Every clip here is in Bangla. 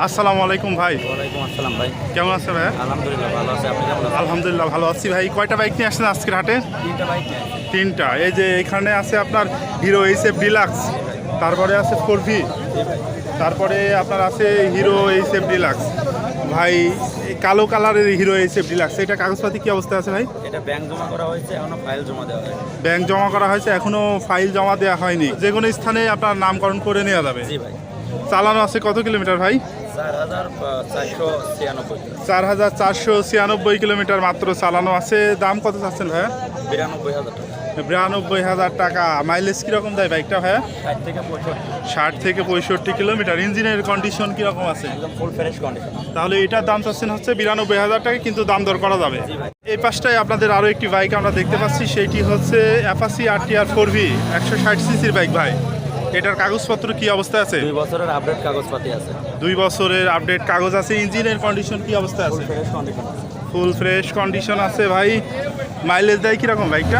আসসালামু আলাইকুম ভাই। ওয়ালাইকুম আসসালাম ভাই। কেমন আছে ভাই? আলহামদুলিল্লাহ ভালো আছি, আপনি কেমন আছেন? আলহামদুলিল্লাহ ভালো আছি ভাই। কয়টা বাইক নিয়ে আসছেন আজকের হাটে? তিনটা বাইক নিয়ে আসছি। তিনটা। এই যে এখানে আছে আপনার হিরো এইচএফ ডিলাক্স, তারপরে আছে 4V, তারপরে আপনার আছে হিরো এইচএফ ডিলাক্স। ভাই এই কালো কালারের হিরো এইচএফ ডিলাক্স, এটা কাগজপাতি কি অবস্থা আছে ভাই? এটা ব্যাংক জমা করা হয়েছে, এখনো ফাইল জমা দেওয়া হয়। ব্যাংক জমা করা হয়েছে, এখনো ফাইল জমা দেওয়া হয়নি। যে কোনো স্থানে আপনার নামকরণ করে নেওয়া যাবে। জি ভাই। চালানো আছে কত কিলোমিটার ভাই? 4496। 4496 কিলোমিটার মাত্র চালানো আছে। দাম কত চাচ্ছেন ভাইয়া? 92,000 টাকা। 92,000 টাকা। মাইলেজ কীরকম দেয় বাইকটা ভাইয়া? 60 থেকে 65। 60 থেকে 65 কিলোমিটার। ইঞ্জিনের কন্ডিশন কীরকম আছে? একদম ফুল ফ্রেশ কন্ডিশন। তাহলে এটার দাম চাচ্ছেন হচ্ছে 92,000 টাকা, কিন্তু দাম দর করা যাবে। জি ভাই। এই পাশটায় আপনাদের আরও একটি বাইক আমরা দেখতে পাচ্ছি, সেটি হচ্ছে অ্যাপাচি RTR 4V 160 সিসির বাইক ভাই। এটার কাগজপত্র কি অবস্থায় আছে? 2 বছরের আপডেট কাগজপাতি আছে। 2 বছরের আপডেট কাগজ আছে। ইঞ্জিনের কন্ডিশন কি অবস্থায় ফুল আছে? ফ্রেশ কন্ডিশন আছে। ফুল ফ্রেশ কন্ডিশন আছে ভাই। মাইলেজ দেয় কীরকম বাইকটা?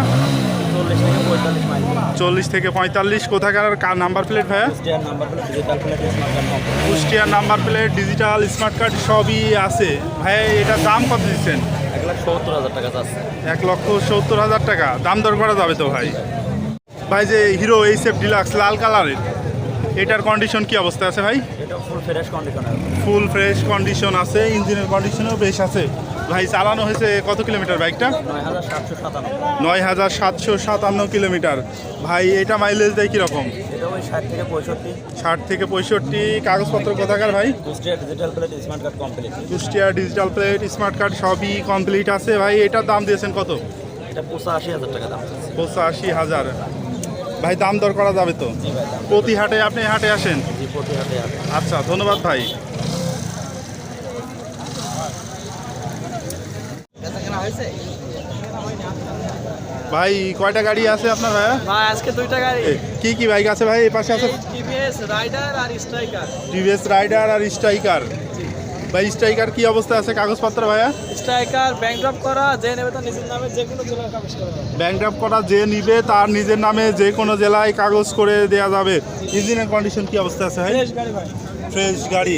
40 থেকে 45 মাইল। 40 থেকে 45। কোথাকার নাম্বার প্লেট ভাইয়া? কুষ্টিয়ার number plate, digital plate, smart card complete. কুষ্টিয়ার number plate, digital smart card সবই আছে ভাই। এটার দাম কত দিচ্ছেন? 1,70,000 টাকা আছে। 1,70,000 টাকা। দাম দর করা যাবে তো ভাই? ভাই যে হিরো এইচএফ ডিলাক্স লাল কালারের, এটার কন্ডিশন কি অবস্থা আছে ভাই? এটা ফুল ফ্রেশ কন্ডিশন আছে। ফুল ফ্রেশ কন্ডিশন আছে, ইঞ্জিনের কন্ডিশনও বেশ আছে ভাই। চালানো হয়েছে কত কিলোমিটার বাইকটা? 9,757। 9,757 কিলোমিটার ভাই। এটা মাইলেজ দেয় কীরকম? এটা ওই 60 থেকে 65। 60 থেকে 65। কাগজপত্র কোথাকার ভাই? Kushtia digital plate, smart card complete. Kushtia digital plate, smart card সবই কমপ্লিট আছে ভাই। এটার দাম দিয়েছেন কত? এটা 85,000 টাকা দাম। 85,000 ভাই। দাম দর করা যাবে তো? জি ভাই, দাম। প্রতি হাটে আপনি হাটে আসেন? জি, প্রতি হাটে আছে। আচ্ছা, ধন্যবাদ ভাই। ভাই কয়টা গাড়ি আছে আপনার ভাইয়া? ভাই আজকে দুইটা গাড়ি, কি কি বাইক আছে ভাই? এই পাশে আছে টিভিএস রাইডার আর স্ট্রাইকার। টিভিএস রাইডার আর স্ট্রাইকার ভাই। স্ট্রাইকার কি অবস্থা আছে কাগজপত্র ভাইয়া? স্ট্রাইকার ব্যাংকড্রপ করা, যে নেবে তার নিজের নামে যে কোনো জেলার কাগজ করা যাবে। ব্যাংক ড্রাফট করা যে নিবে তার নিজের নামে যে কোনো জেলায় কাগজ করে দেওয়া যাবে। ইঞ্জিনের কন্ডিশন কি অবস্থা আছে ভাই? ফ্রেশ গাড়ি ভাই, ফ্রেশ গাড়ি,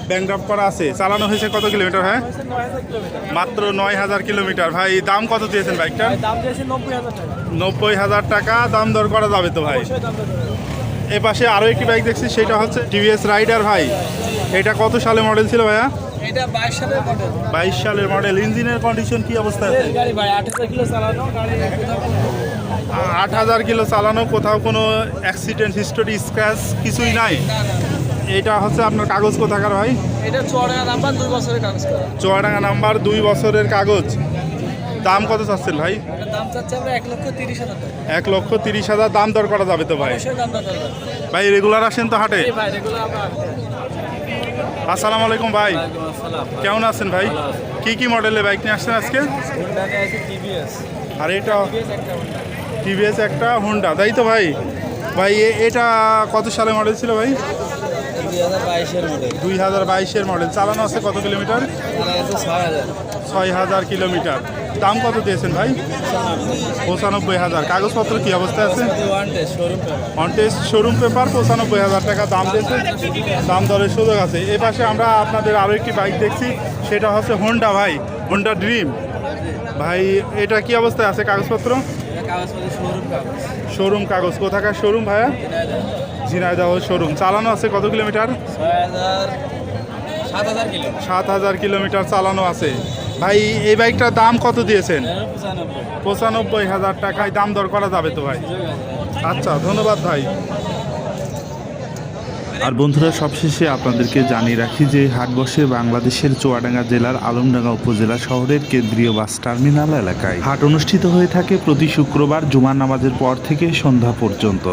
ব্যাংক ড্রাফট করা আছে। চালানো হয়েছে কত কিলোমিটার ভাই? 9,000 কিলোমিটার। মাত্র 9,000 কিলোমিটার ভাই। দাম কত দিয়েছেন বাইকটা? ভাই দাম দিয়েছে 90,000 টাকা। 90,000 টাকা। দাম দর করা যাবে তো ভাই? অবশ্যই দাম দেওয়া যাবে। এ পাশে আরও একটি বাইক দেখছি, সেটা হচ্ছে টিভিএস রাইডার ভাই। এটা কত সালে মডেল ছিল ভাইয়া? এটা 22 সালের মডেল। 22 সালের মডেল। ইঞ্জিনের কন্ডিশন কি অবস্থা আছে? ফ্রেশ গাড়ি ভাই, 28 কিলো চালানো গাড়ি, কোথাও কোনো 8,000 কিলো চালানো, কোথাও কোনো অ্যাক্সিডেন্ট হিস্টোরি স্ক্র্যাচ কিছুই নাই। না না। এটা হচ্ছে আপনার কাগজ কোথাকার ভাই? এটা চুয়াডাঙ্গা নাম্বার, 2 বছরের কাগজ করা। চুয়াডাঙ্গা নাম্বার, 2 বছরের কাগজ। দাম কত চাচ্ছেন ভাই? এটার দাম চাচ্ছে আমরা 1,30,000 টাকা। 1,30,000। দাম দর করা যাবে তো ভাই? অবশ্যই দাম দেওয়া যাবে। ভাই রেগুলার আসেন তো হাটে? এই ভাই রেগুলার আমরা। আসসালামু আলাইকুম ভাই। ওয়ালাইকুম আসসালাম। কেমন আছেন ভাই? কি কি মডেলের বাইক নিয়ে আসছেন আজকে? হোন্ডা নিয়ে আছে টিভিএস। আর এটা টিভিএস একটা হোন্ডা। টিভিএস একটা হোন্ডা, তাই তো ভাই? ভাই এটা কত সালে মডেল ছিল ভাই? 2022 এর মডেল। 2022-এর মডেল। চালানো আছে কত কিলোমিটার? চালা আছে 6,000। 6,000 কিলোমিটার। দাম কত দিয়েছেন ভাই? 95,000। কাগজপত্র কি অবস্থা আছে? One test showroom paper. On test showroom paper. 95,000 টাকা দাম দিয়েছে। দাম দরের সুযোগ আছে। এ পাশে আমরা আপনাদের আরও একটি বাইক দেখছি, সেটা হচ্ছে হোন্ডা ভাই, হোন্ডা ড্রিম ভাই। এটা কি অবস্থায় আছে কাগজপত্র? কাগজপত্র শোরুম কাগজ। শোরুম কাগজ। কোথাকার শোরুম ভাইয়া? ঝিনাইদহ শোরুম। চালানো আছে কত কিলোমিটার? 7,000 কিলো। 7,000 কিলোমিটার চালানো আছে ভাই। এই বাইকটার দাম কত দিয়েছেন? 95,000 টাকায়। দাম দর করা যাবে তো ভাই? আচ্ছা, ধন্যবাদ ভাই। আর বন্ধুরা, সবশেষে আপনাদেরকে জানিয়ে রাখি যে হাট বসে বাংলাদেশের চুয়াডাঙ্গা জেলার আলমডাঙ্গা উপজেলা শহরের কেন্দ্রীয় বাস টার্মিনাল এলাকায়। হাট অনুষ্ঠিত হয়ে থাকে প্রতি শুক্রবার জুমার নামাজের পর থেকে সন্ধ্যা পর্যন্ত।